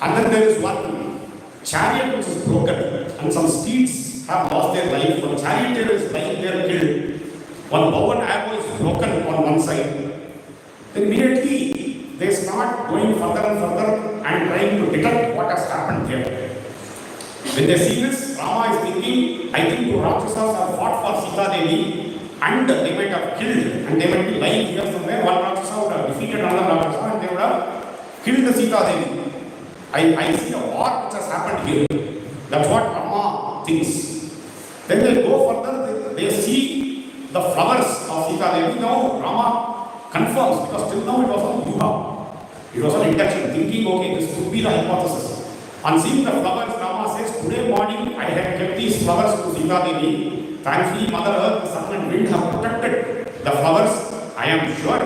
And then there is one chariot which is broken, and some steeds have lost their life. One charioteer is lying there killed. One bow and arrow is broken on one side. Then immediately they start going further and further and trying to detect what has happened here. When they see this, Rama is thinking, I think two Rakshasas have fought for Sita Devi and they might have killed, and they might be lying here somewhere. One Rakshasa would have defeated another Rakshasa and they would have killed the Sita Devi. I see a war which has happened here. That's what Rama thinks. Then they go further, they see the flowers of Sita Devi. Now Rama confirms, because till now it was not Yuha. It was an intention, thinking, okay, this could be the hypothesis. On seeing the flowers, Rama says, today morning I had kept these flowers to Sita Devi. Thankfully, Mother Earth, the sun and wind have protected the flowers. I am sure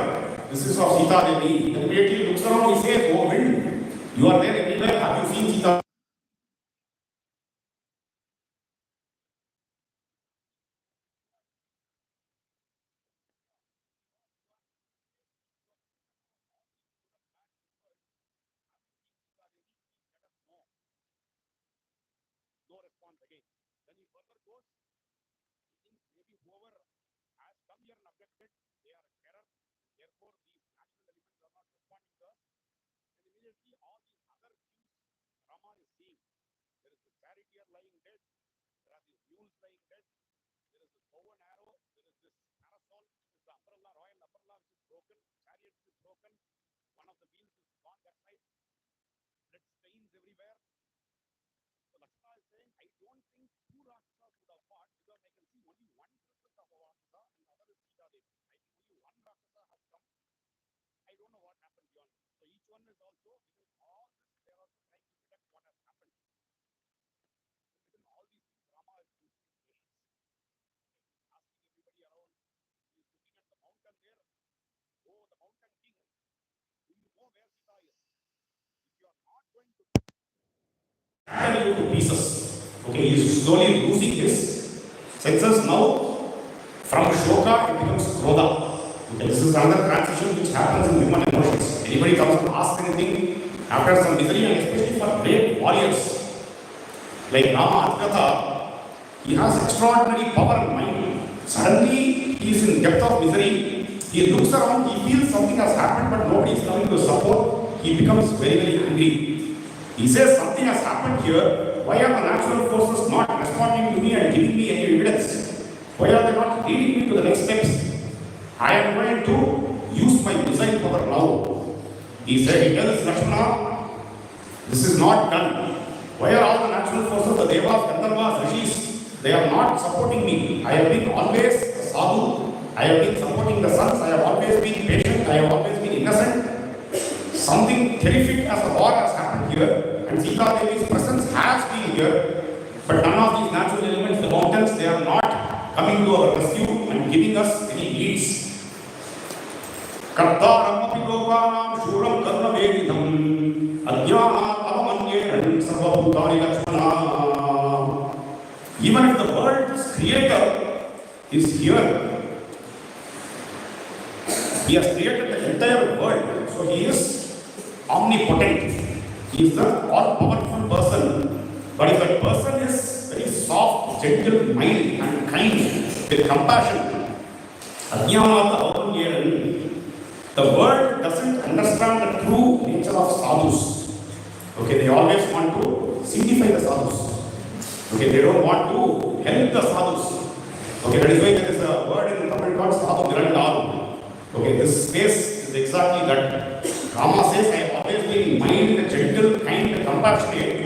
this is of Sita Devi. Then immediately looks around, he says, oh wind, you are there everywhere. Have you seen Sita? No response again. Then he further goes, he thinks maybe whoever has come here and objected, they are in terror, therefore these natural elements are not responding to us. And immediately all these other cues Rama is seeing. There is the charioteer lying dead, there are these mules lying dead, there is this bow and arrow, there is this parasol, this is the umbrella, royal umbrella which is broken, chariot is broken, one of the wheels is gone that side, blood stains everywhere. So Lakshmana is saying, I don't think two Rakshasas would have fought, because I can see only one presence of a Rakshasa and the other is Sita Devi. I think only one Rakshasa has come. I don't know what happened beyond. So each one is also, within all this, they are also trying to detect what has happened. Within all these things, Rama is losing his patience. He's asking everybody around. He is looking at the mountain there. Oh, the mountain king. Do you know where Sita is? If you are not going to tear you to pieces. Okay, he is slowly losing his senses now. From Shoka, it becomes Krodha. Okay, this is another transition which happens in human emotions. Anybody comes to ask anything after some misery, and especially for great warriors like Rama Adhyatha, he has extraordinary power in mind. Suddenly, he is in depth of misery. He looks around, he feels something has happened, but nobody is coming to support. He becomes very, very angry. He says, something has happened here. Why are the natural forces not responding to me and giving me any evidence? Why are they not leading me to the next steps? I am going to use my missile power now. He said, he tells Lakshmana, this is not done. Why are all the natural forces, the Devas, Gandharvas, Rishis, they are not supporting me? I have been always a sadhu. I have been supporting the sons. I have always been patient. I have always been innocent. Something terrific as a war has happened here, and Sita Devi's presence has been here. But none of these natural elements, the mountains, they are not coming to our rescue and giving us any leads. Kartaram api lokanam shuram karna vedidam adhyanat avamanyena sarvabhutani Lakshmana. Even if the world's creator is here, he has created the entire world, so he is omnipotent. He is the all-powerful person. But if that person is very soft, gentle, mild and kind, with compassion, the world doesn't understand the true nature of sadhus. Okay, they always want to signify the sadhus. Okay, they don't want to help the sadhus. Okay, that is why there is a word in Tamil called sadhu virandaru. Okay, this space is exactly that. Rama says, I have always been mild, gentle, kind, compassionate.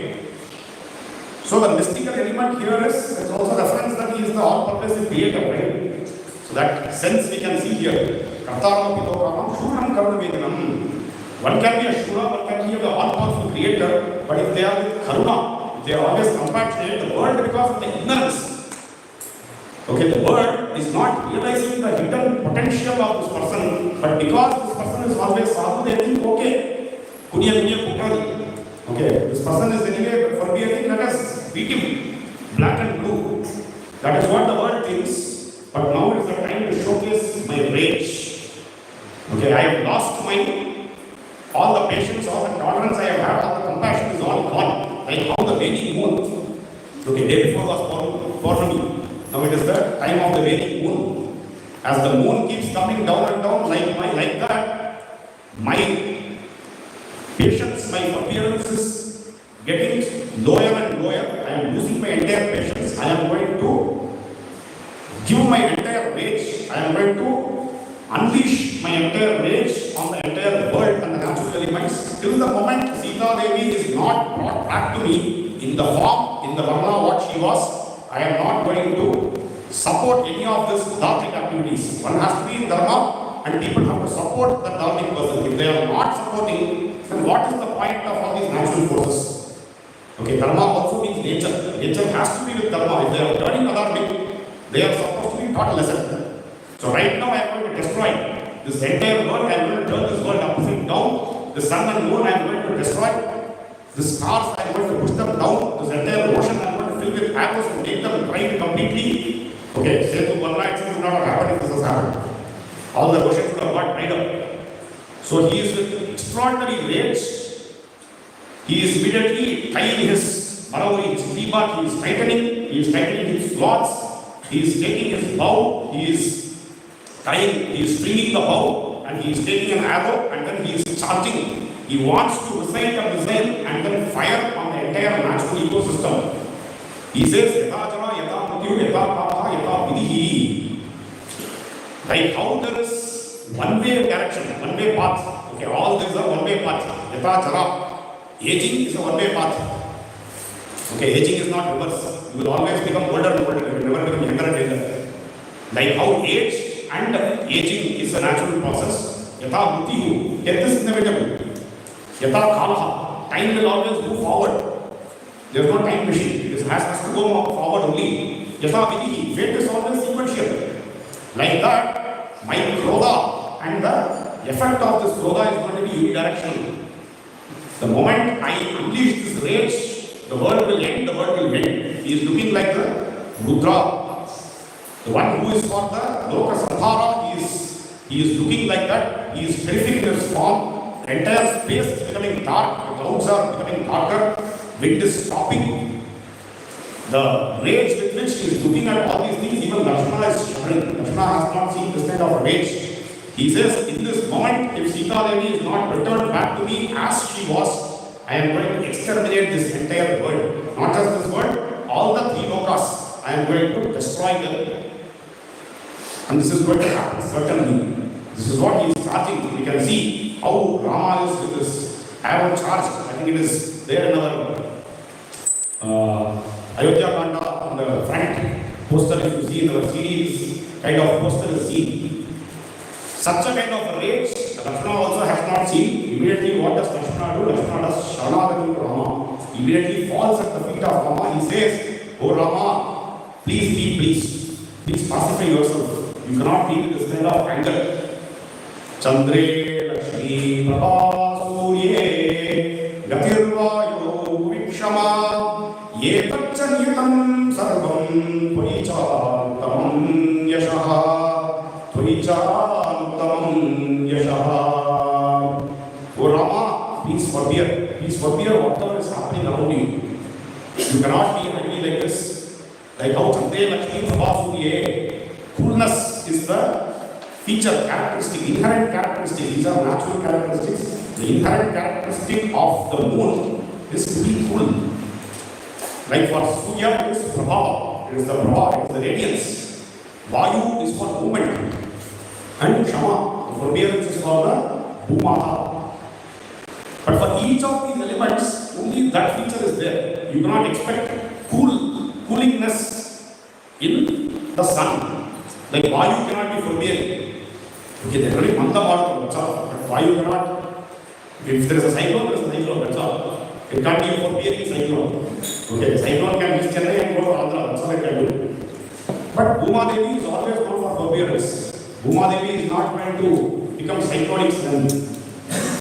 So the mystical element here is also reference that he is the all-purpose creator, right? So that sense we can see here. One can be a Shura, one can be the all-powerful creator, but if they are with Karuna, if they are always compassionate, the world, because of the ignorance, okay, the world is not realizing the hidden potential of this person, but because this person is always sadhu, they think, okay, okay, this person is anyway forbearing, let us beat him, black and blue. That is what the world thinks, but now is the time to showcase my rage. Okay, I have lost all the patience, all the tolerance I have had, all the compassion is all Okay, day before was Purnami. Now it is the time of the waning moon. As the moon keeps coming down and down like that, my patience, my appearance is getting lower and lower. I am losing my entire patience. I am going to give my entire rage. I am going to unleash my entire rage on the entire world and the natural elements. Till the moment Sita Devi is not brought back to me in the form, in the Ramana what she was, I am not going to support any of these dharmic activities. One has to be in dharma and people have to support the dharmic person. If they are not supporting, then what is the point of all these natural forces? Okay, dharma also means nature. Nature has to be with dharma. If they are turning adharmic, they are supposed to be taught a lesson. So right now I am going to destroy this entire world. I am going to turn this world upside down. The sun and moon I am going to destroy. The stars I am going to push them down. This entire ocean I am going to fill with arrows and make them dry completely. Okay, say to one night, this is not happening, this has happened. All the oceans would have got dried up. So he is with extraordinary rage. He is immediately tying his Maravuri, his Deepak, he is tightening his cloths, he is taking his bow, he is stringing the bow, and he is taking an arrow, and then he is charging. He wants to recite a missile and then fire on the entire natural ecosystem. He says, Yata Jana, Yata Mrityu, Yata Papa, Yata Vidhi. Like how there is one-way direction, one-way path. Okay, all these are one-way path. Yata Jana. Aging is a one-way path. Okay, aging is not reverse. You will always become older and older. You will never become younger and younger. Like how age and aging is a natural process. Yata Mrityu. Death is inevitable. Yata Kalaha. Time will always move forward. There is no time machine. This has to go forward only. Yata Vidhi. Fate is always sequential. Like that, my krodha and the effect of this krodha is going to be unidirectional. The moment I unleash this rage, the world will end, the world will end. He is looking like the Rudra. The one who is for the Loka Samhara, he is looking like that. He is terrific in his form. The entire space is becoming dark. The clouds are becoming darker. Wind is stopping. The rage with which he is looking at all these things, even Lakshmana is shuddering. Lakshmana has not seen this kind of rage. He says, in this moment, if Sita Devi is not returned back to me as she was, I am going to exterminate this entire world. Not just this world, all the three lokas, I am going to destroy them. And this is going to happen, certainly. This is what he is charging. We can see how Rama is with this arrow charge. I think it is there in our Ayodhya Kanda on the front poster, if you see in our series, kind of poster is seen. Such a kind of rage, Lakshmana also has not seen. Immediately, what does Lakshmana do? Lakshmana does Sharanagati to Rama. Immediately falls at the feet of Rama. He says, Oh Rama, please be pleased. Please pacify yourself. You cannot be with this kind of anger. Chandre Lakshmi Prabha Surye Gatirvayo Vikshama Ye Tachanyatam Sarvam Tvaicha Tamam Yashaha Tvaicha Oh Rama, please forbear whatever is happening around you. You cannot be angry like this. Like how Chande Lakshmi Prabha coolness is the feature, characteristic, inherent characteristic. These are natural characteristics. The inherent characteristic of the moon is to be cool. Like for Surya, it is Prabha. It is the Prabha, it is the radiance. Vayu is for movement. And Shama, the forbearance is for the Bhumata. But for each of these elements, only that feature is there. You cannot expect coolingness in the sun. Like Vayu cannot be forbearing. Okay, there is only Manda Mata, that's all. But Vayu cannot. If there is a cyclone, there is a cyclone, that's all. It can't be a forbearing cyclone. Okay, the cyclone can reach Chennai and go to Andhra, that's all it can do. But Bhuma Devi is always known for forbearance. Bhuma Devi is not going to become cyclonic then.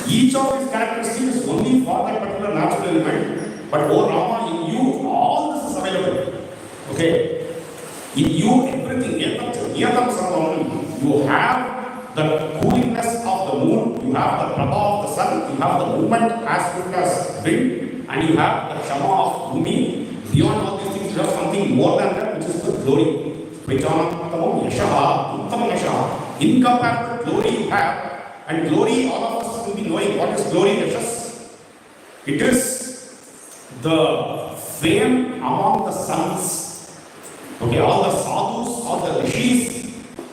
Each of these characteristics is only for that particular natural element. But oh Rama, in you, all this is available. Okay? In you, everything, you have the coolingness of the moon, you have the prabha of the sun, you have the movement as quick as wind, and you have the shama of Bhumi. Beyond all these things, you have something more than that, which is the glory. Vijanantamam yashaha, uttamam yashaha. Incomparable glory you have, and glory, all of us will be knowing what is glory, yashas. It is the fame among the sons. Okay, all the sadhus, all the rishis.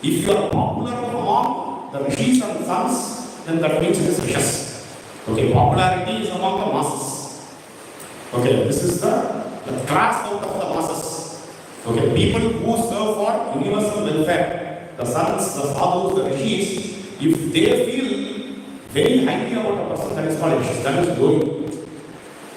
If you are popular among the rishis and sons, then that means it is yashas. Okay, popularity is among the masses. Okay, this is the class out of the masses. Okay, people who serve for universal welfare, the sons, the sadhus, the rishis, if they feel very highly about a person, that is called yashas, that is glory.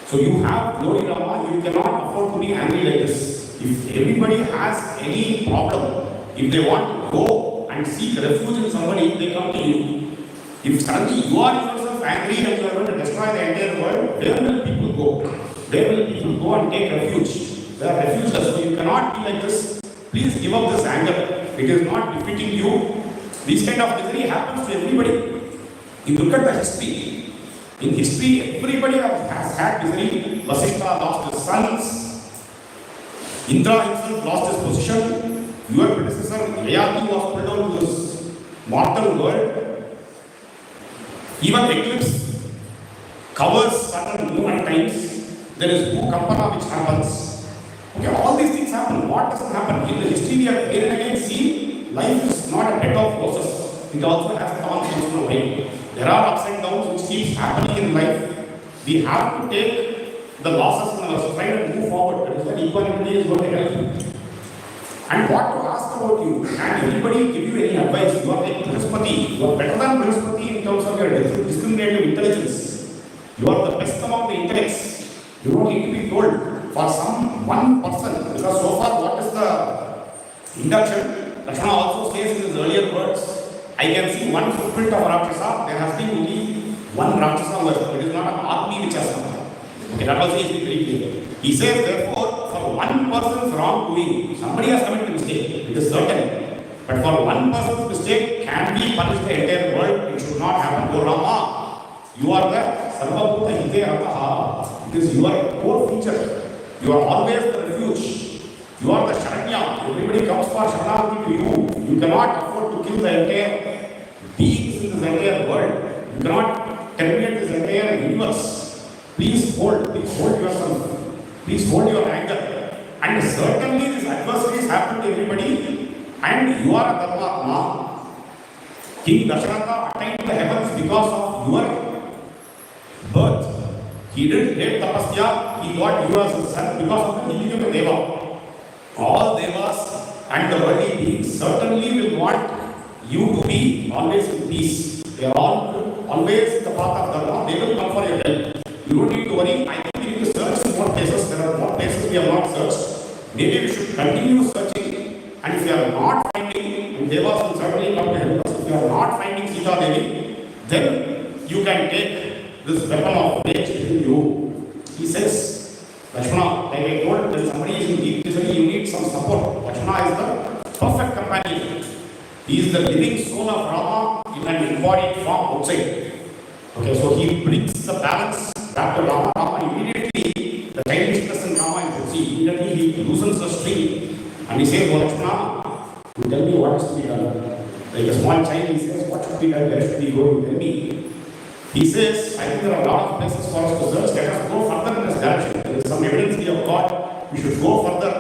So you have glory, Rama, you cannot afford to be angry like this. If everybody has any problem, if they want to go and seek refuge in somebody, they come to you. If suddenly you are yourself angry and you are going to destroy the entire world, where will people go? Where will people go and take refuge? They are refugeless, so you cannot be like this. Please give up this anger. It is not befitting you. This kind of misery happens to everybody. You look at the history. In history, everybody has had misery. Vasishtha lost his sons. Indra himself lost his position. Your predecessor, Yayati, was pulled out to this mortal world. Even eclipse covers sun and moon at times. There is Bhukampana which happens. Okay, all these things happen. What doesn't happen? In the history we have again and again seen, life is not a bed of roses. It also has thorns once in a while. There are ups and downs which keeps happening in life. We have to take the losses in our stride and move forward. That is what equanimity is going to help you. And what to ask about you? Can anybody give you any advice? You are like Brihaspati. You are better than Brihaspati in terms of your discriminative intelligence. You are the best among the intellects. You don't need to be told for some one person. Because so far, what is the induction? Lakshmana also says in his earlier words, I can see one footprint of Rakshasa. There has been only one Rakshasa left. It is not an army which has come. Okay, that also is very clear. He says, therefore, for one person's wrongdoing, somebody has committed a mistake. It is certain. But for one person's mistake can be punished the entire world. It should not happen. Oh Rama, you are the Sarvabhuta Hite Rataha. It is your core feature. You are always the refuge. You are the Sharanya. Everybody comes for Sharanagati to you. You cannot afford to kill the entire beings in this entire world. You cannot terminate this entire universe. Please hold yourself. Please hold your anger. And certainly these adversities happen to everybody. And you are a Dharmatma. King Dasharatha attained the heavens because of your birth. He did great tapasya. He got you as his son because of the healing of Deva. All devas and the worldly beings certainly will want you to be always in peace. They are all always in the path of Dharma. They will come for your help. You don't need to worry. I think we need to search in more places. There are more places we have not searched. Maybe we should continue searching. And if we are not finding, and devas will certainly come to help us. If you are not finding Sita Devi, then you can take this weapon of rage within you. He says, Lakshmana, like I told, when somebody is in deep misery, you need some support. Lakshmana is the perfect companion. He is the living soul of Rama in an embodied form outside. Okay, so he brings the balance back to Rama. Rama immediately, the childishness in Rama is seen. Immediately he loosens the string and he says, oh Lakshmana, you tell me what is to be done. Like a small child, he says, what should be done? Where should we go? You tell me. He says, I think there are a lot of places for us to search. Let us go further in this direction. There is some evidence we have got. We should go further.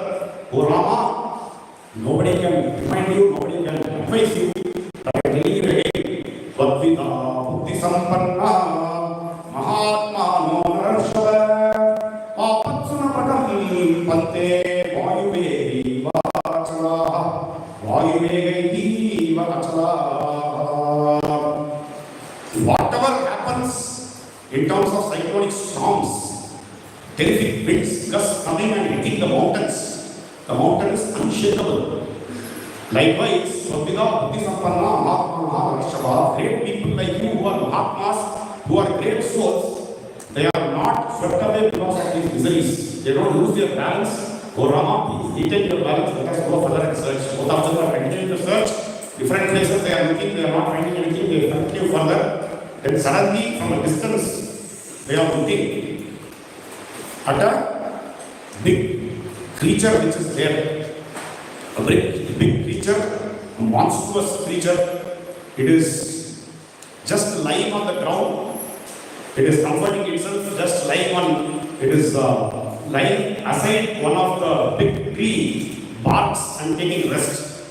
Oh Rama, nobody can remind you, nobody can advise you. But I tell you again, Bhakti Buddhi Sampanna Mahatma no Narashava Apatsuna Patam Pante Vayuvehi Vachalaha Vayuvehi Vachalaha. Whatever happens in terms of cyclonic storms, terrific winds, gusts coming and hitting the mountains is unshakable. Likewise, Svabhida Buddhi Sampanna Mahatma Narashava, great people like you who are Mahatmas, who are great souls, they are not swept away because of these miseries. They don't lose their balance. Oh Rama, please retain your balance. Let us go further and search. Both of them are continuing to search. Different places they are looking, they are not finding anything. They continue further. Then suddenly, from a distance, they are looking at a big creature which is there, a very big creature, a monstrous creature. It is just lying on the ground. It is comforting itself, just lying on. It is lying aside one of the big tree barks and taking rest.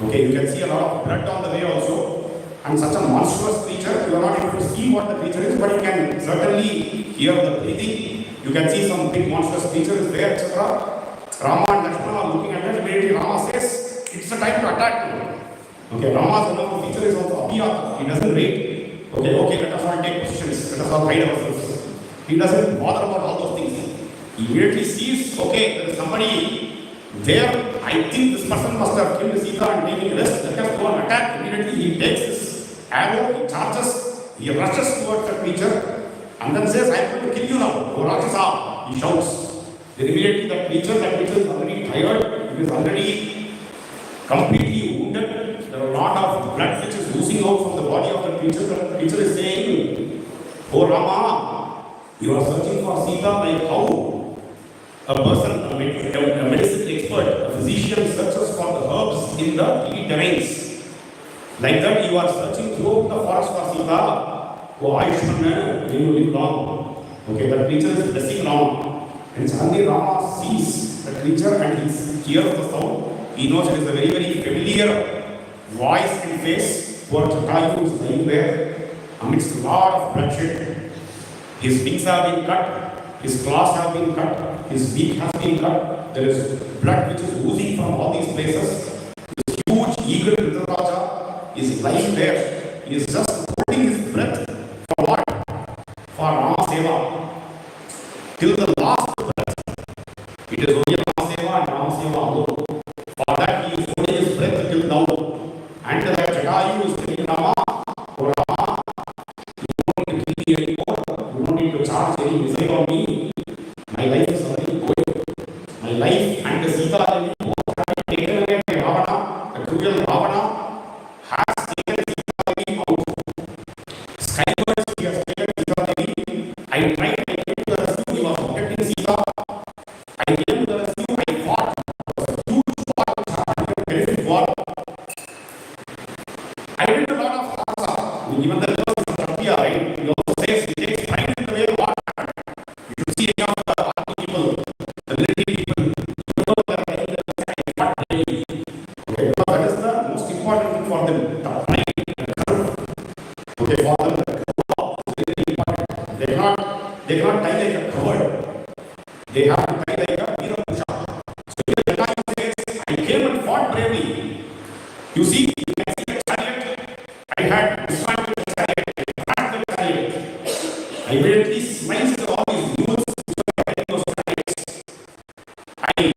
Okay, you can see a lot of blood on the way also. And such a monstrous creature, you are not able to see what the creature is, but you can certainly hear the breathing. You can see some big monstrous creature is there, etc. Rama and Lakshmana are looking at it. Immediately Rama says, it's the time to attack now. Okay, Rama's one of the feature is also abhiyata. He doesn't wait. Okay, let us all take positions. Let us all hide ourselves. He doesn't bother about all those things. He immediately sees, okay, there is somebody there. I think this person must have killed Sita and taking rest. Let us go and attack. Immediately he takes his arrow, he charges, he rushes towards the creature and then says, I am going to kill you now. O Rakshasa, he shouts. Then immediately that creature is already tired, it is already completely wounded. There are a lot of blood which is oozing out from the body of the creature. The creature is saying, O Rama, you are searching for Sita like how a person, a medicine expert, a physician searches for the herbs in the hilly terrains. Like that, you are searching throughout the forest for Sita. Oh, Ayushman, may you live long. Okay, that creature is blessing Rama. And suddenly Rama sees the creature and he hears the sound. He knows it is a very, very familiar voice and face. Poor Jatayu is lying there amidst a lot of bloodshed. His wings have been cut, his claws have been cut, his beak has been cut. There is blood which is oozing from all these places. This huge eagle Dhritarashtra is lying there. He is just holding his breath for what? For Rama Seva. Till the last breath. It is only Rama Seva and Rama Seva alone. For that he is holding his breath till now. And that Jatayu is telling Rama, oh Rama, you don't need to kill me anymore. You don't need to charge any missile on me. My life is already going. My life and the Sita Devi both have been taken away by Ravana. The cruel Ravana has taken Sita Devi out. Skywards he has taken Sita Devi. I tried, I came to the rescue, he was protecting Sita. I came to the rescue, I fought. It was a huge war which happened, a terrific war. I did a lot of sasa. Even the rivers in Satya, right? He also says he takes pride in the way war happened. You should see any of the army people, the military people, you know they are lying there, I fought daily. Okay, because that is the most important thing for them, the pride, the courage. Okay, for them, the courage is very important. They cannot die like a coward. They have to die like a Veera Pusha. So here Jatayu says, I came and fought bravely. You see, you can see the chariot. I had dismantled the chariot. I crashed the chariot. I immediately sliced all these mules which were carrying those chariots. I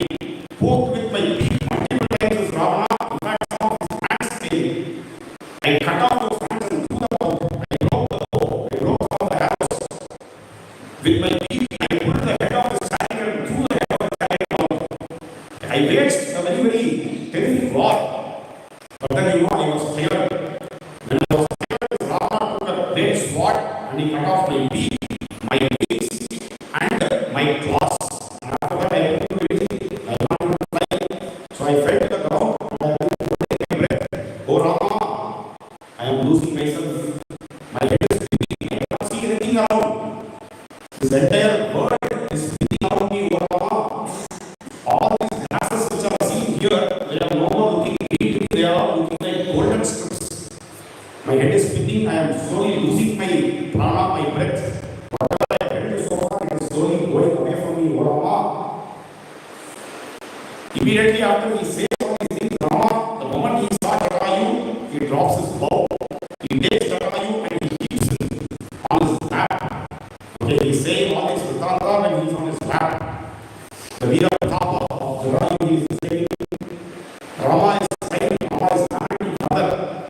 poked with my beak multiple times as Ravana. In fact, some of his hands failed. I cut off those hands and threw them out. I broke the bow. I broke all the arrows. With my beak, I pulled the head of his chariot and threw the head of the chariot out. I waged a very, very terrific war. But then I was scared. When I was scared, Rama took a great sword and he cut off my beak, my wings, and my claws. And after that, I couldn't do anything. I wanted to fly. So I fell to the ground and I couldn't take my breath. Oh Rama, I am losing myself. My head is spinning. I cannot see anything around. This entire world is spinning around me, oh Rama. All these grasses which I was seeing here, they are no more looking green to me, they are all looking like golden strips. My head is spinning, I am slowly losing my prana, my breath. Whatever I held so far, it is slowly going away from me, O Rama. Immediately after he says all these things, Rama, the moment he saw Jatayu, he drops his bow. He takes Jatayu and he keeps him on his lap. Okay, he's saying all this Vritanta when he's on his lap. The Veera Pratapa of Jatayu, he is saying, Rama is saying, Rama is standing father.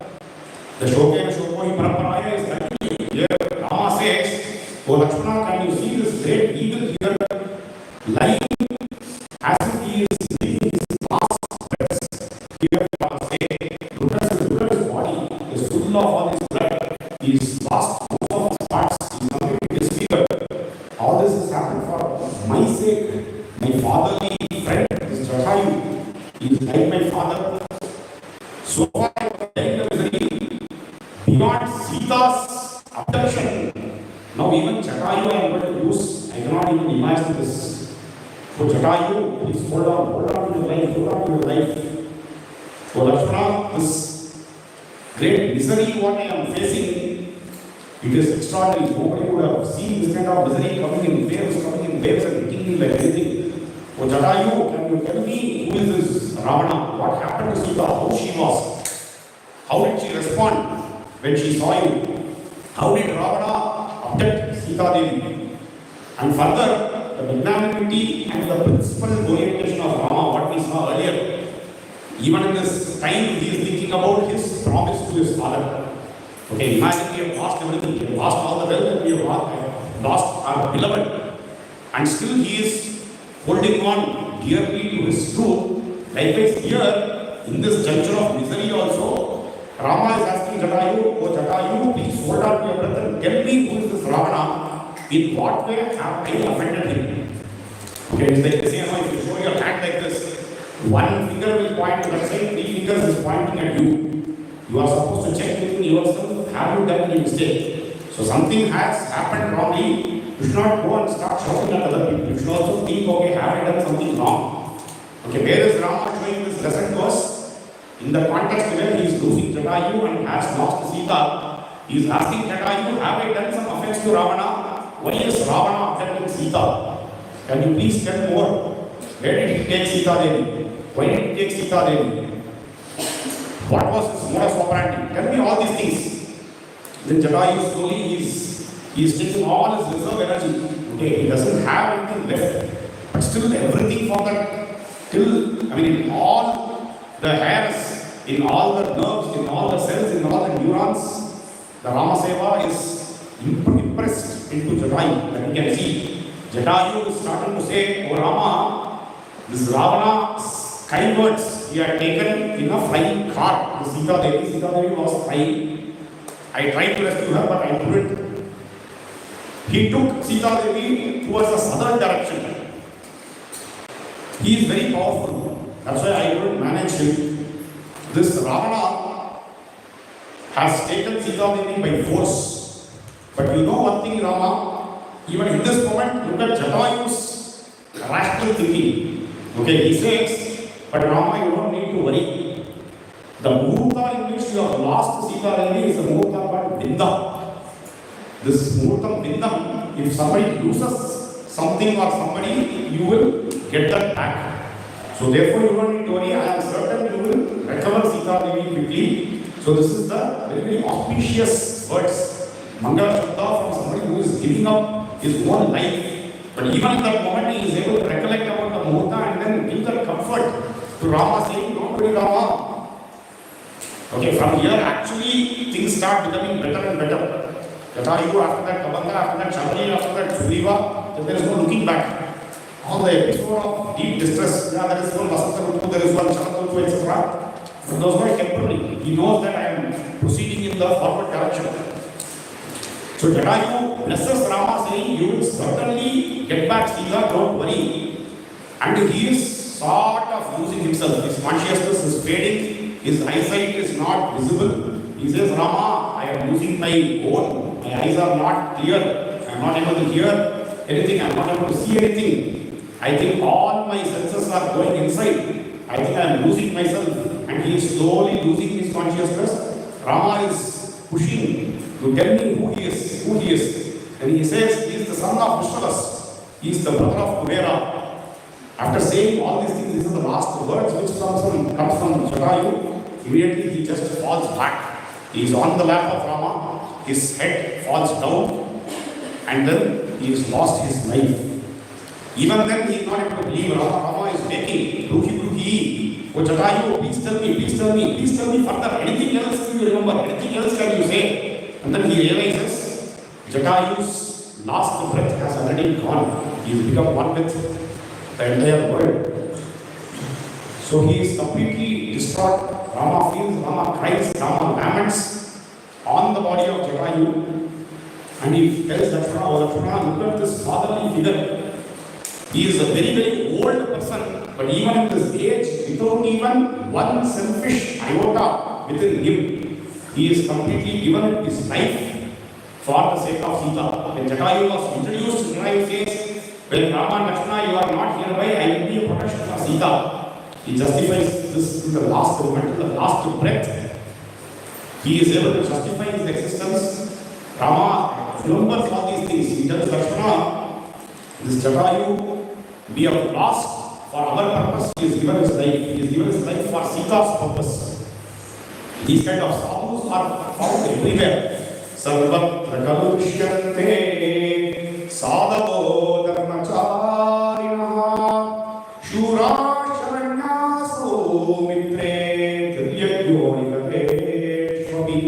The Shoke Shokohi Paraparaya is continuing. Here, Rama says, O Lakshmana, can you see this great eagle here lying as if he is leaving his last breaths? Here, Rama says, look at his body is full of all this blood. He is lost most of his parts. He is completely disfigured. All this has happened for my sake, my fatherly friend. Sita's abduction, now even Jatayu I am going to use, I cannot even imagine this. So Jatayu, please hold on to your life, hold on to your life. So Lakshmana, this great misery what I am facing, it is extraordinary. Nobody would have seen this kind of misery coming in waves and hitting me like anything. So Jatayu, can you tell me who is this Ravana? What happened to Sita? How she was? How did she respond when she saw you? How did Ravana abduct Sita Devi? And further, the magnanimity and the principal orientation of Rama, what we saw earlier, even in this time he is thinking about his promise to his father. Okay, imagine we have lost everything, we have lost all the wealth that we have lost our beloved, and still he is holding on dearly to his truth. Likewise here, in this juncture of misery also, Rama is asking Jatayu, oh Jatayu, please hold on to your breath and tell me who is this Ravana, in what way have I offended him? Okay, it's like the same, if you show your hand like this, one finger will point to the side, three fingers is pointing at you. You are supposed to check within yourself, have you done any mistake? So something has happened wrongly, you should not go and start shouting at other people. You should also think, okay, have I done something wrong? Okay, where is Rama showing this lesson to us? In the context where he is losing Jatayu and has lost Sita, he is asking Jatayu, have I done some offense to Ravana? Why is Ravana abducting Sita? Can you please tell more? Where did he take Sita Devi? Why did he take Sita Devi? What was his modus operandi? Tell me all these things. Then Jatayu slowly he is taking all his reserve energy. Okay, he doesn't have anything left. But still everything for that, in all the hairs, in all the nerves, in all the cells, in all the neurons, the Rama Seva is impressed into Jatayu. That you can see. Jatayu is starting to say, oh Rama, this Ravana kind words he had taken in a flying car. The Sita Devi was flying. I tried to rescue her, but I couldn't. He took Sita Devi towards the southern direction. He is very powerful. That's why I couldn't manage him. This Ravana has taken Sita Devi by force. But you know one thing, Rama, even in this moment, look at Jatayu's rational thinking. Okay, he says, but Rama, you don't need to worry. The Muhurta in which you have lost Sita Devi is a Muhurta called Vindam. This Muhurtam Vindam, if somebody loses something or somebody, you will get that back. So therefore you don't need to worry. I am certain you will recover Sita Devi quickly. So this is the very, very auspicious words. Mangala Shabda from somebody who is giving up his own life. But even in that moment he is able to recollect about the Muhurta and then give that comfort to Rama, saying, don't worry Rama. Okay, from here actually things start becoming better and better. Jatayu, after that Kabanga, after that Chandri, after that Sugriva, then there is no looking back. On the episode of deep distress, there is one Vasanta, there is one Chandratu, etc. But those were temporary. He knows that I am proceeding in the forward direction. So Jatayu blesses Rama, saying, you will certainly get back Sita, don't worry. And he is sort of losing himself. His consciousness is fading, his eyesight is not visible. He says, Rama, I am losing my own. My eyes are not clear. I am not able to hear anything. I am not able to see anything. I think all my senses are going inside. I think I am losing myself. And he is slowly losing his consciousness. Rama is pushing to tell me who he is. And he says, he is the son of Vishwas. He is the brother of Kubera. After saying all these things, these are the last words which comes from Jatayu. Immediately he just falls back. He is on the lap of Rama, his head falls down, and then he has lost his life. Even then he is not able to believe. Rama is making, Ruhi, oh Jatayu, please tell me further. Anything else do you remember? Anything else can you say? And then he realizes Jatayu's last breath has already gone. He has become one with the entire world. So he is completely distraught. Rama feels, Rama cries, Rama laments on the body of Jatayu. And he tells Lakshmana, oh Lakshmana, look at this fatherly figure. He is a very, very old person, but even in this age, without even one selfish iota within him, He is completely given his life for the sake of Sita. When Jatayu was introduced, Jatayu says, when Rama and Lakshmana, you are not hereby, I will be a protection for Sita. He justifies this to the last moment, to the last breath. He is able to justify his existence. Rama remembers all these things. He tells Lakshmana, this Jatayu, we have lost for our purpose. He has given his life. He has given his life for Sita's purpose. These kind of sadhus are found everywhere. Sarvatra kalushyante sadhavo dharmacharinaha shura sharanyaso mitre tiryagyo nigate shvabi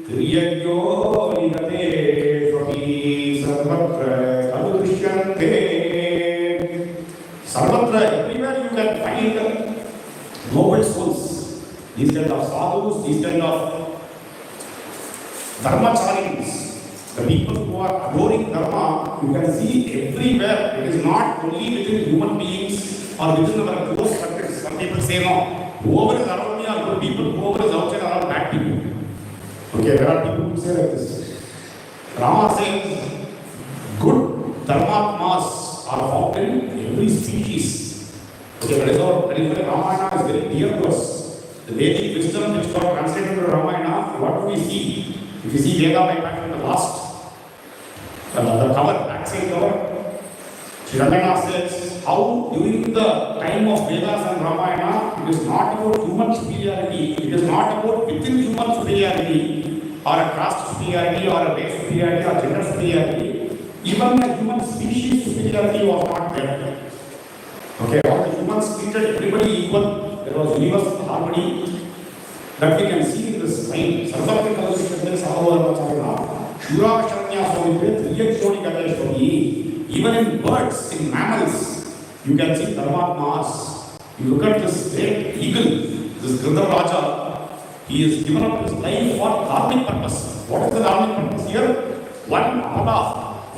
tiryagyo nigate shvabi sarvatra kalushyante. Sarvatra, everywhere you can find noble souls. These kind of sadhus, these kind of dharmacharis, the people who are adoring dharma, you can see everywhere. It is not only within human beings or within our close circles. Some people say no, whoever is around me are good people, whoever is outside are bad people. Okay, there are people who say like this. Rama says, good dharmatmas are found in every species. Okay, that is why Ramayana is very dear to us. The Vedic wisdom which got translated into Ramayana, what do we see? If you see Veda by back in the last, the cover, backside cover, Sri Ramayana says how during the time of Vedas and Ramayana, it is not about human superiority, it is not about within human superiority, or a caste superiority, or a race superiority, or gender superiority. Even the human species superiority was not there. Okay, all the humans treated everybody equal. There was universal harmony that we can see in this mind. Sarvatra kalushyante sadhavo dharmacharina shura sharanyaso mitre tiryagyo nigate shvabi. Even in birds, in mammals, you can see dharmatmas. You look at this great eagle, this Gandharva Raja, he has given up his life for dharmic purpose. What is the dharmic purpose here? One Amada,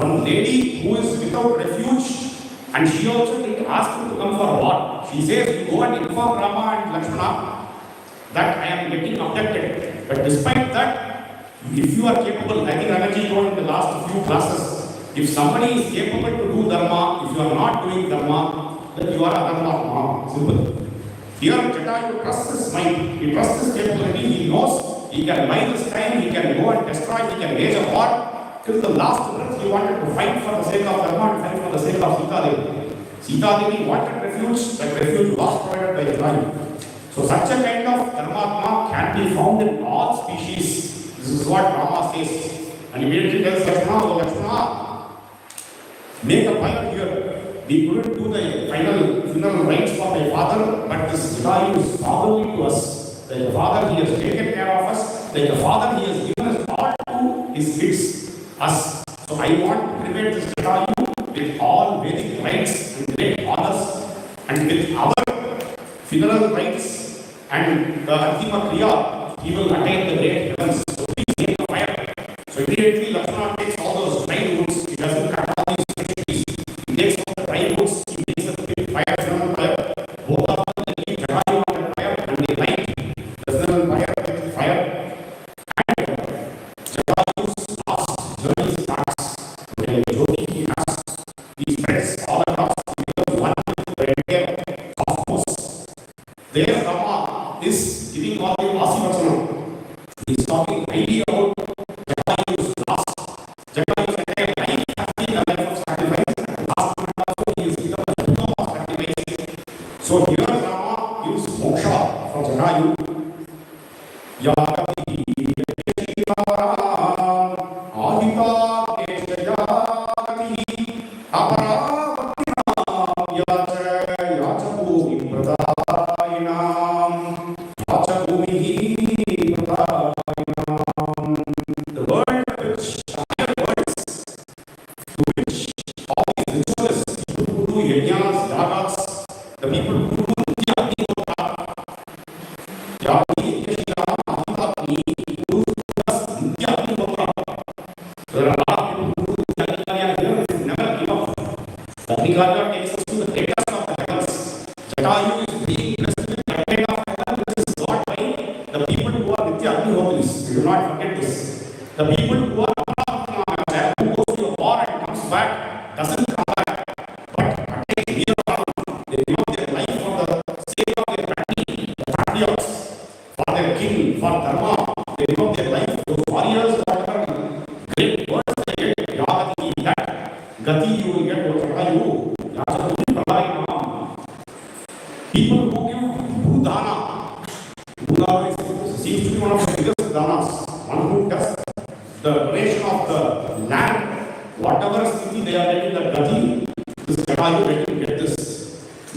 one lady who is without refuge, and she also didn't ask him to come for what? She says, you go and inform Rama and Lakshmana that I am getting abducted. But despite that, if you are capable, I think Ranaji told in the last few classes, if somebody is capable to do dharma, if you are not doing dharma, then you are a dharma. Simple. Here, Jatayu trusts his mind, he trusts his capability, he knows he can buy this time, he can go and destroy, he can wage a war. Till the last breath, he wanted to fight for the sake of dharma and fight for the sake of Sita Devi. Sita Devi wanted refuge, that refuge was provided by Jatayu. So such a kind of dharmatma can be found in all species. This is what Rama says. And immediately tells Lakshmana, oh Lakshmana, make a fire here. We couldn't do the final funeral rites for my father, but this Jatayu is fatherly to us. Like a father, he has taken care of us. Like a father, he has given us all to his kids, us. So I want to cremate this Jatayu with all Vedic rites and great honors, and with our funeral rites and the Antima Kriya, he will attain the great heavens. So please make a fire. So immediately Lakshmana takes all those dry woods, he doesn't cut all these trees. He takes all the dry woods, he makes a big fire, funeral fire. Both of them leave Jatayu on the fire and they light the funeral fire with fire. And Jatayu's last journey starts. When the Jyoti he has, he spreads all across, he becomes one with the entire cosmos. There Rama is giving all the Asivachana. He is talking highly about Jatayu's last. Jatayu's entire life has been a life of sacrifice. And last moment also he is given a rhythm of sacrifice. So here Rama gives moksha for Jatayu. Yagati Yeshivara Adita Keshayagati Aparavatinam Yacha Yachapumi Pradayinam Yachapumi Pradayinam. The word which, higher words to which all these ritualists, people who do yajnas, yagas, the people who do nitya agnihota, yagi yashira ahita agni, who does nitya agnihota. There are a lot of people who do nitya agnihota here and never give up. The Agnikarya takes us to the greatest of the heavens. Jatayu is being blessed with that kind of heaven which is got by the people who are nitya agnihotris.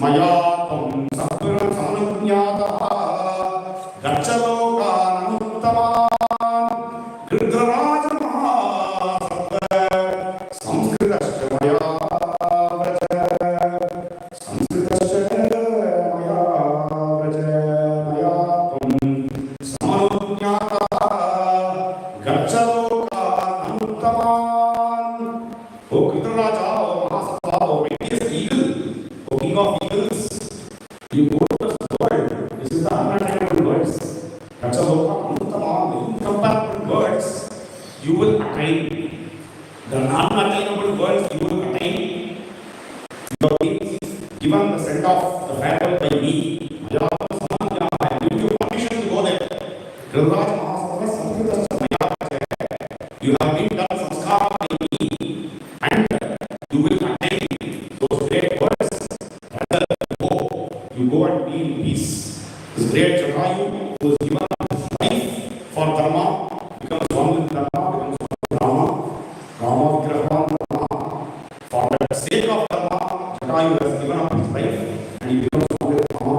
मया त्वं सत्पुरसमनुज्ञातः गच्छलोकाननुत्तमान् गृध्रराजमहासत्त्व संस्कृतश्च मया व्रज संस्कृतश्च मया व्रज मया त्वं समनुज्ञातः गच्छलोकाननुत्तमान्. O Gೃಧ್ರರಾಜ, O Mahasatva, O mightiest eagle, O king of eagles, you go to this world. This is the unattainable words. That's a loka uttama, the incomparable words you will attain. The non-attainable words you will attain. You have been given the send off, the farewell by me. I give you permission to go there. Gೃಧ್ರರಾಜ Mahasatva, Samskritascha maya vrajate. You have been done samskara by me, and you will attain those great words. Rather, you go and be in peace. This great Jatayu, who is given his life for dharma, becomes one with dharma, becomes one with Rama. Rama vigrahan dharma. For the sake of dharma, Jatayu has given up his life and he becomes one with Rama.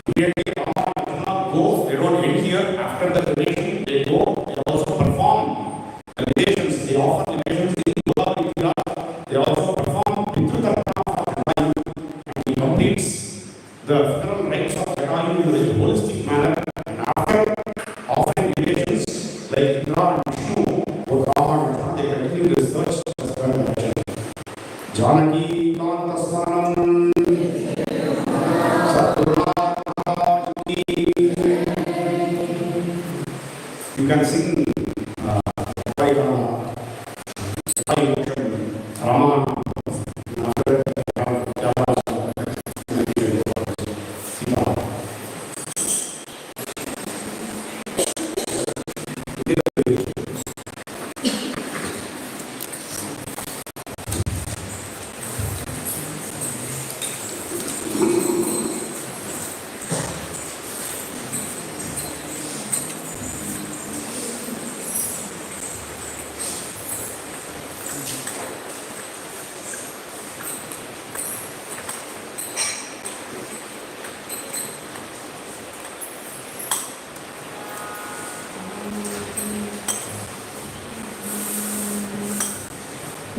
Immediately, Rama and Krishna go. They don't end here. After the cremation, they go. They also perform libations. They offer libations in Yoga Vidya. They also perform Pitrutarpana for Jatayu, and he completes the funeral rites of Jatayu in a very holistic manner. And after offering libations like Indra and Vishnu, both Rama and Krishna, they continue their search for spiritual. Janaki Kanta Swaranam Satgurunatha. You can sing Rama.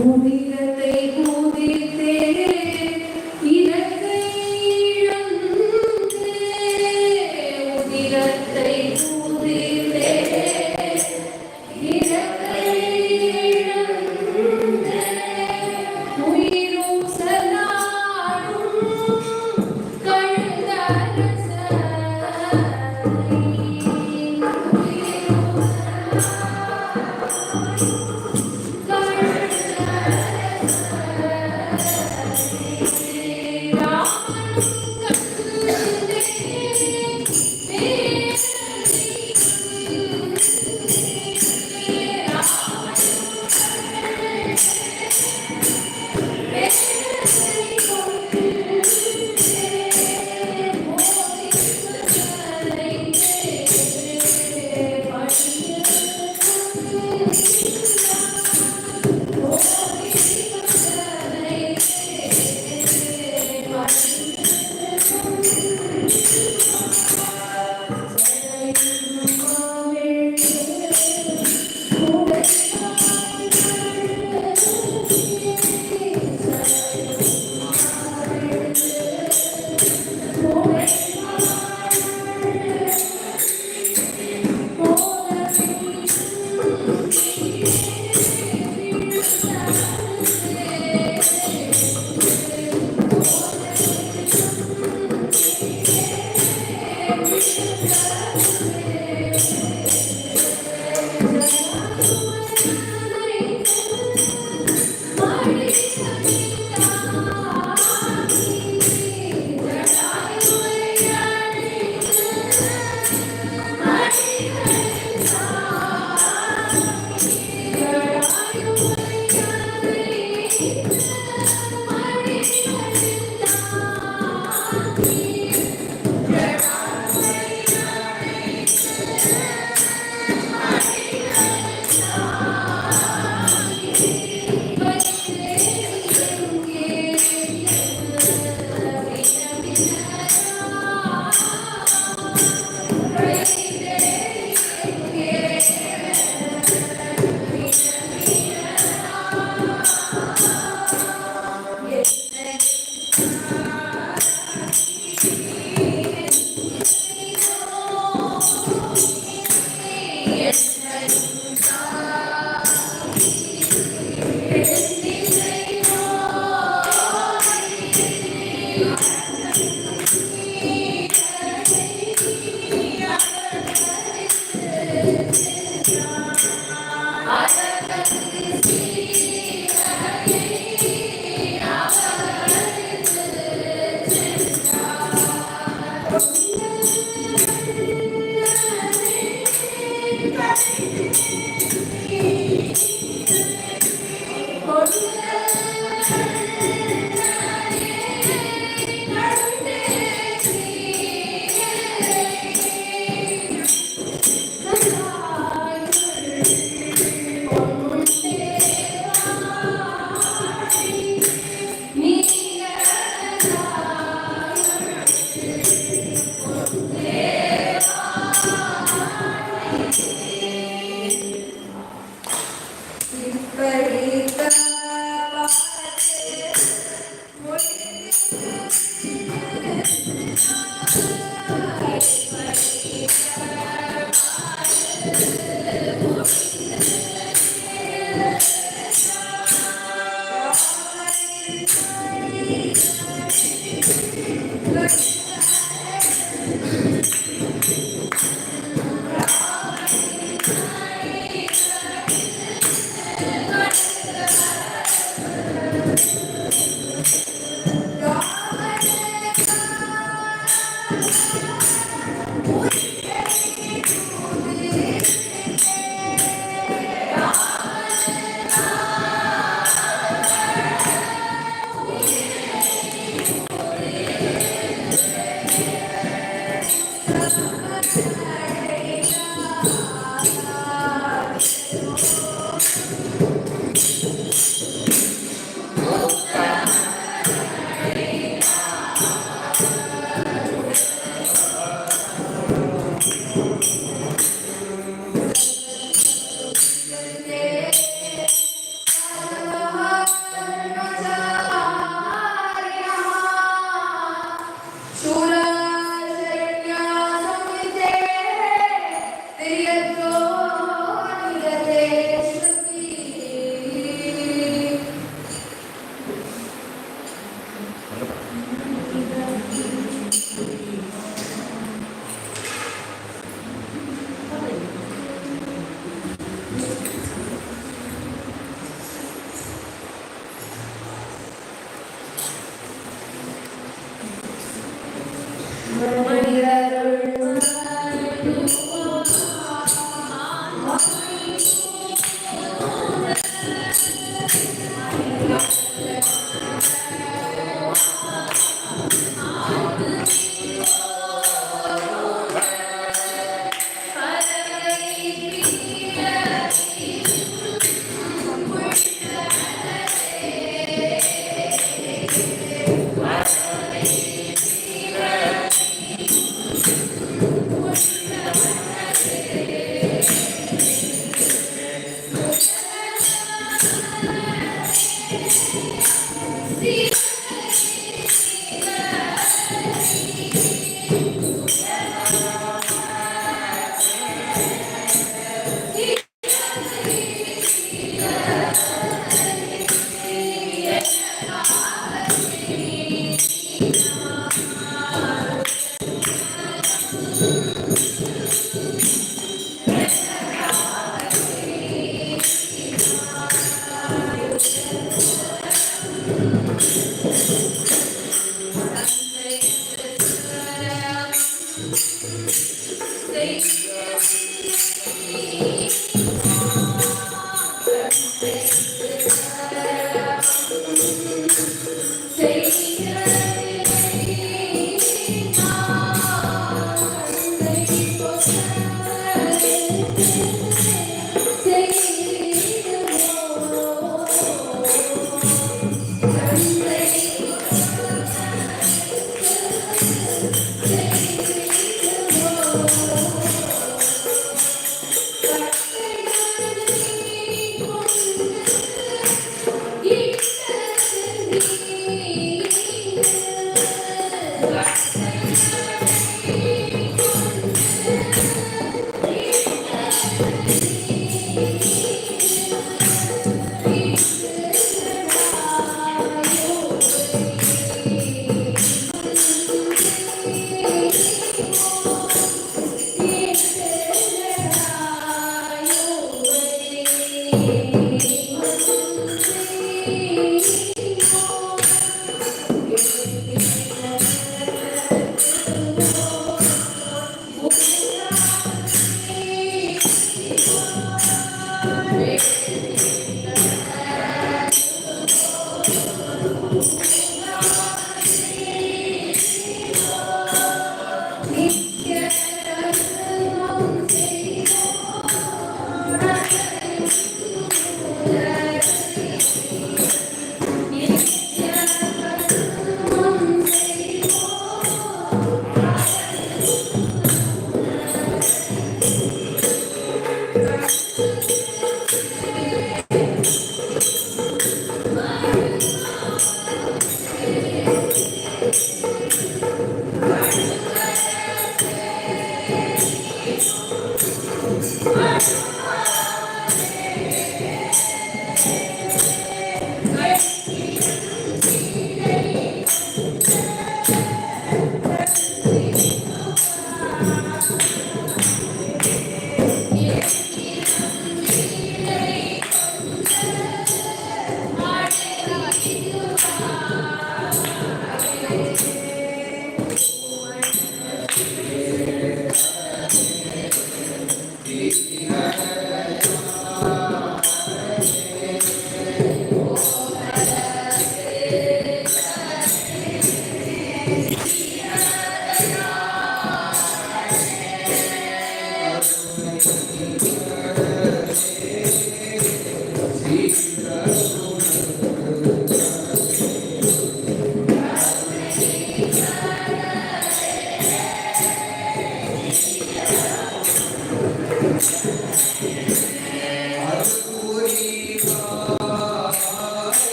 உதிரத்தை பூதித்தே இறக்கை இழந்தே உதிரத்தை பூதித்தே இறக்கை இழந்தே உயிரும் சலாடும் கழுதரசை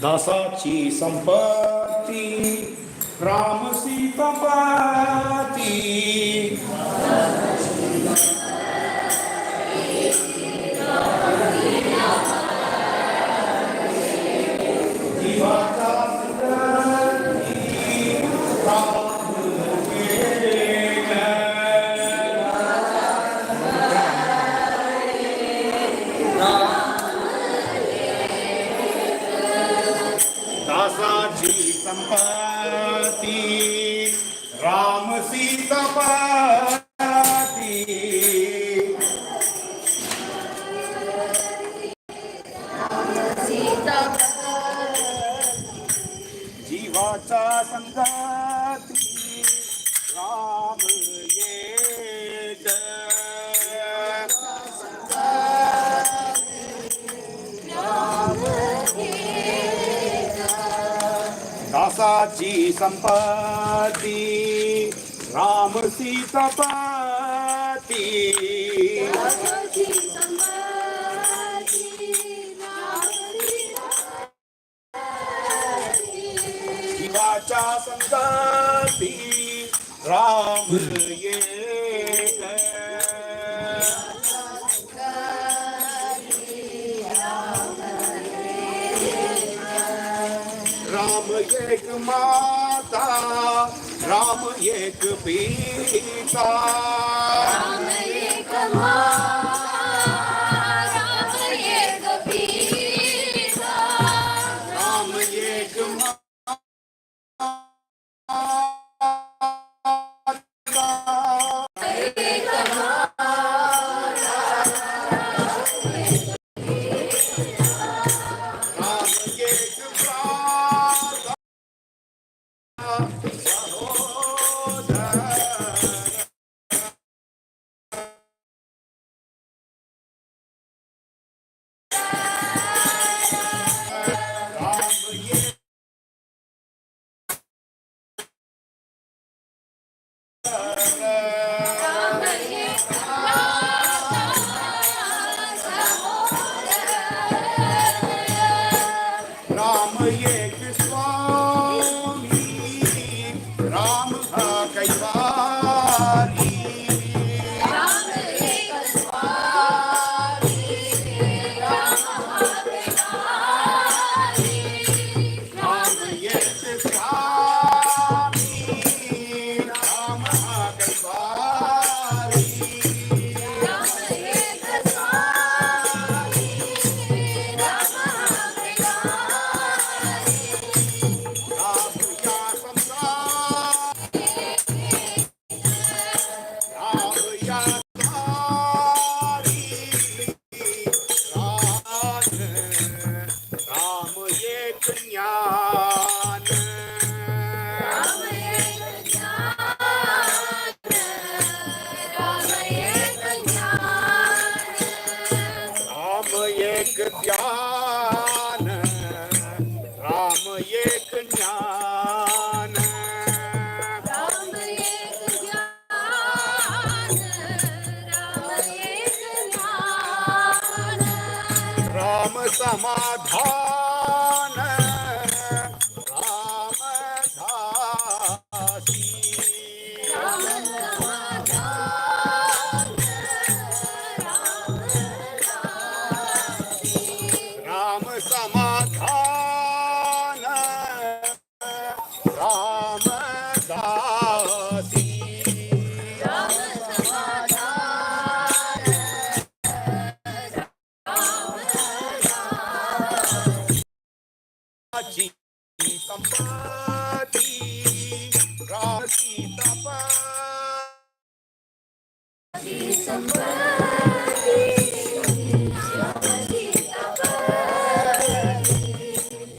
दासाची संपत्ती राम सीतापती जीवाचा संतती राम केला. दासाची संपत्ती राम सीतापती दासाची संपत्ती राम सीतापती जीवाच्या संगती राम एक राम एक माता राम एक पिता राम एक राम एक पिता राम एक माता एक राम एक भ्राता सहोदर राम एक राम एक राम एक स्वामी राम हा कैवारी राम एक स्वामी राम राम एक स्वामी राम हा कैवारी राम एक स्वामी राम राम या संसार राम या सारी राम राम एक ज्ञान राम एक ज्ञान राम एक ज्ञान राम एक ध्यान राम एक ज्ञान राम एक ज्ञान राम एक ज्ञान राम समाधान राम दासी राम समाधान राम समाधान राम दासी राम समाधान ची संपत्ती राम सीतापती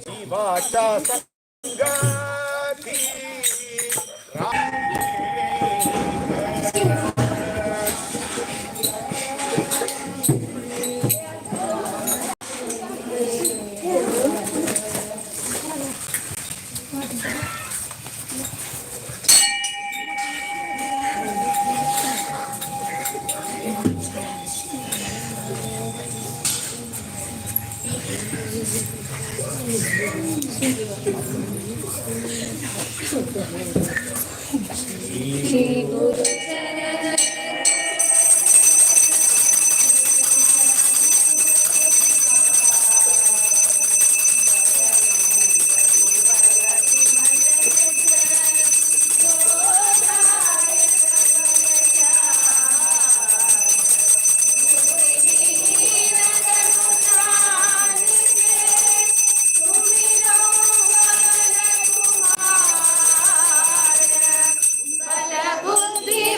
जीवाच्या संगती राम श्री गुरु चरण बल बुद्धि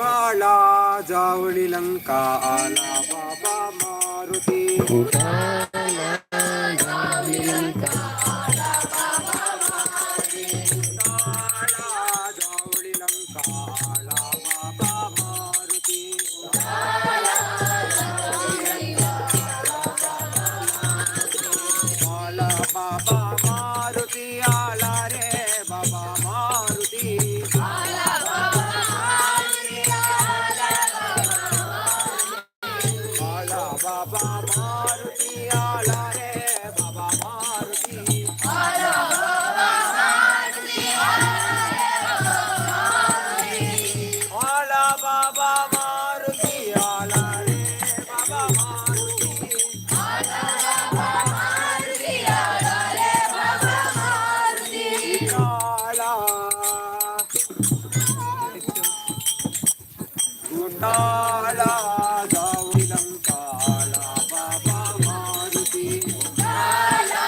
आला जावळी लंका आला बाबा मारुती जावळी लंका आला बाबा मारुती आला बाबा मारुती आला रे बाबा मारुती आला बाबा मारुती आला रे बाबा मारुती आला बाबा मारुती आला रे बाबा मारुती आला उठाला जावळी लंका आला बाबा मारुती उठाला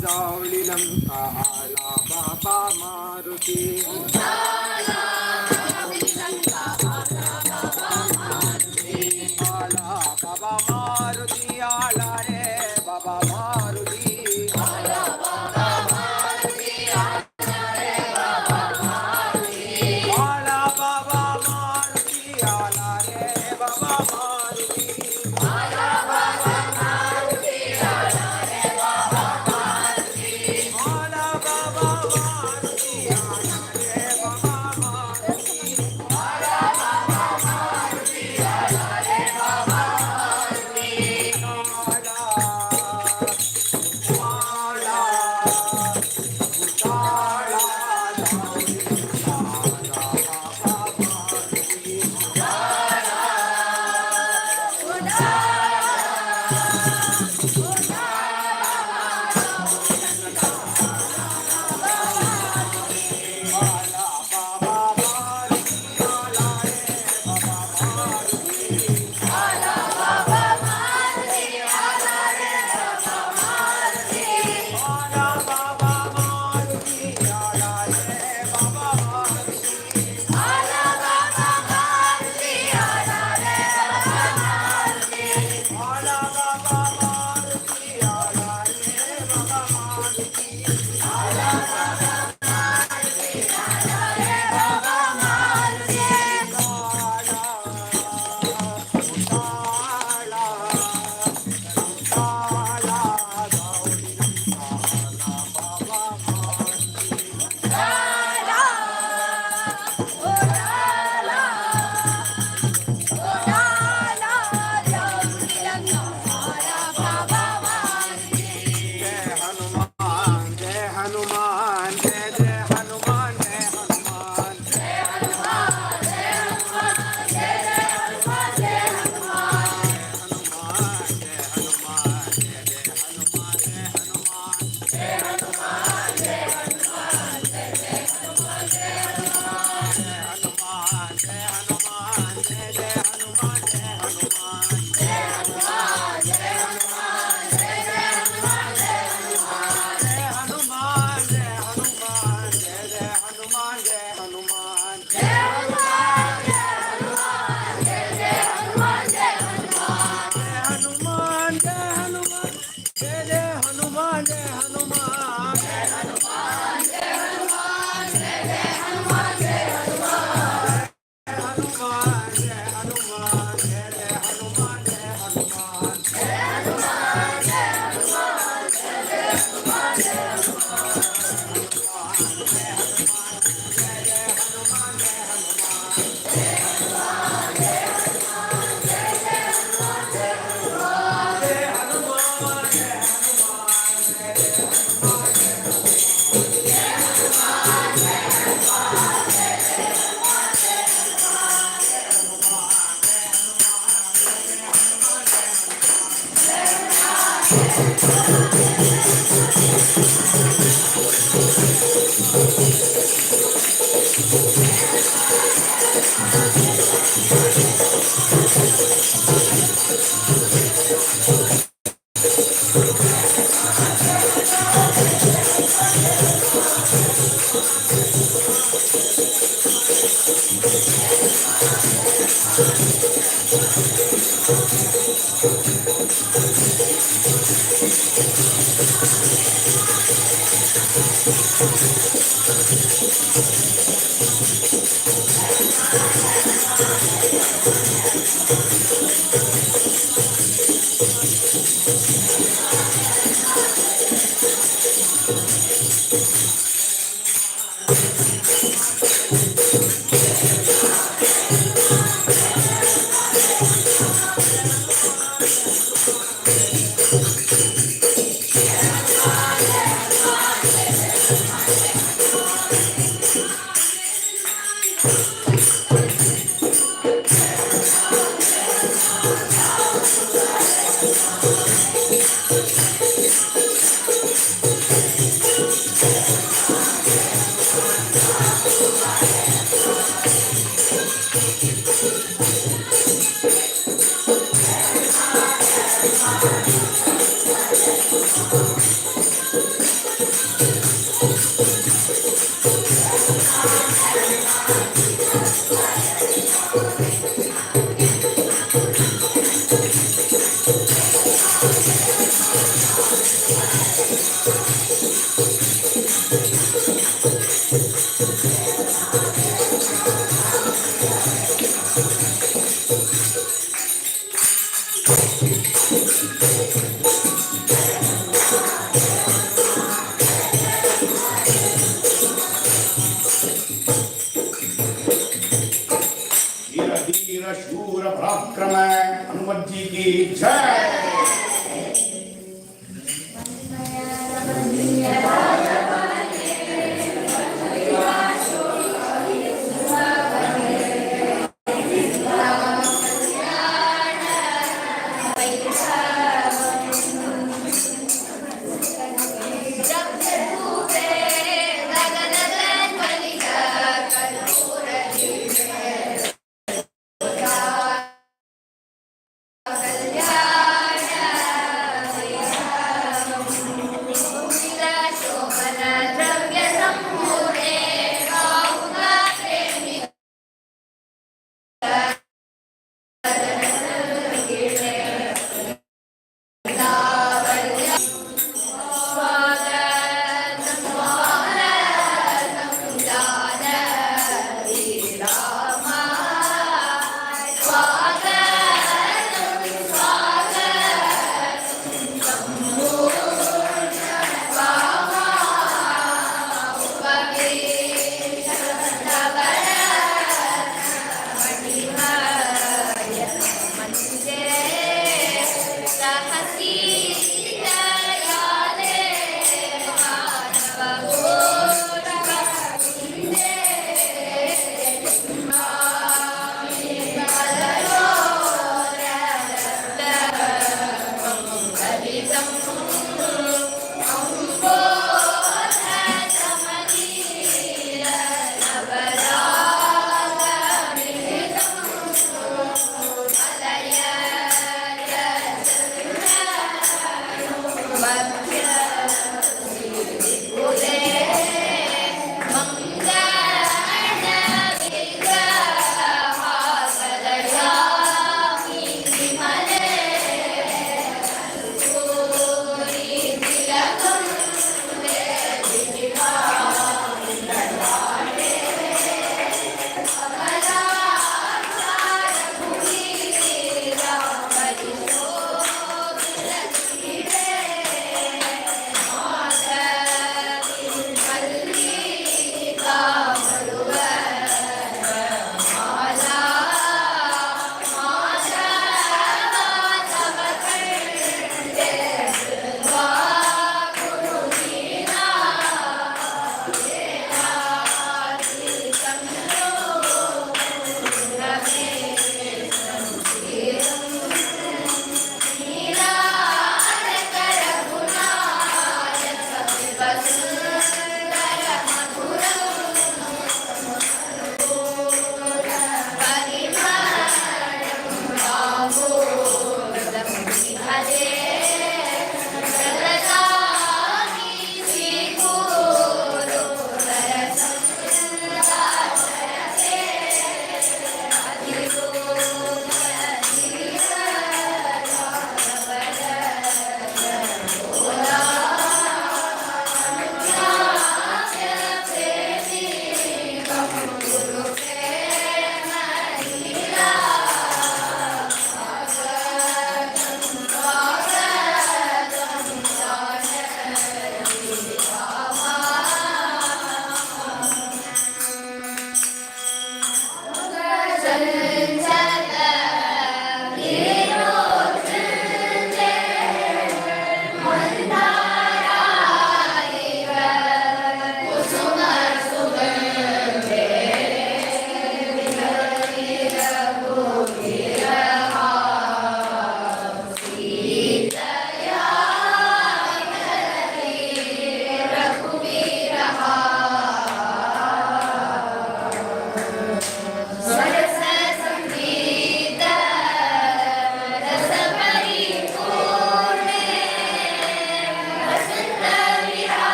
जावळी लंका आला बाबा मारुती आला बाबा मारुती आला रे बाबा मारुती आला बाबा मारुती आला रे बाबा मारुती आला बाबा मारुती आला रे बाबा मारुती वीर धीर शूर पराक्रम हनुमत जी की जय।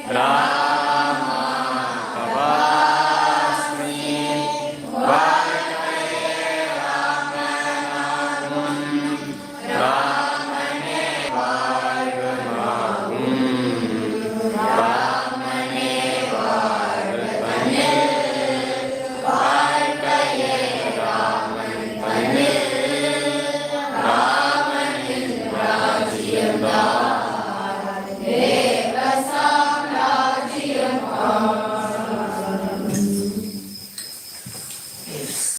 Ram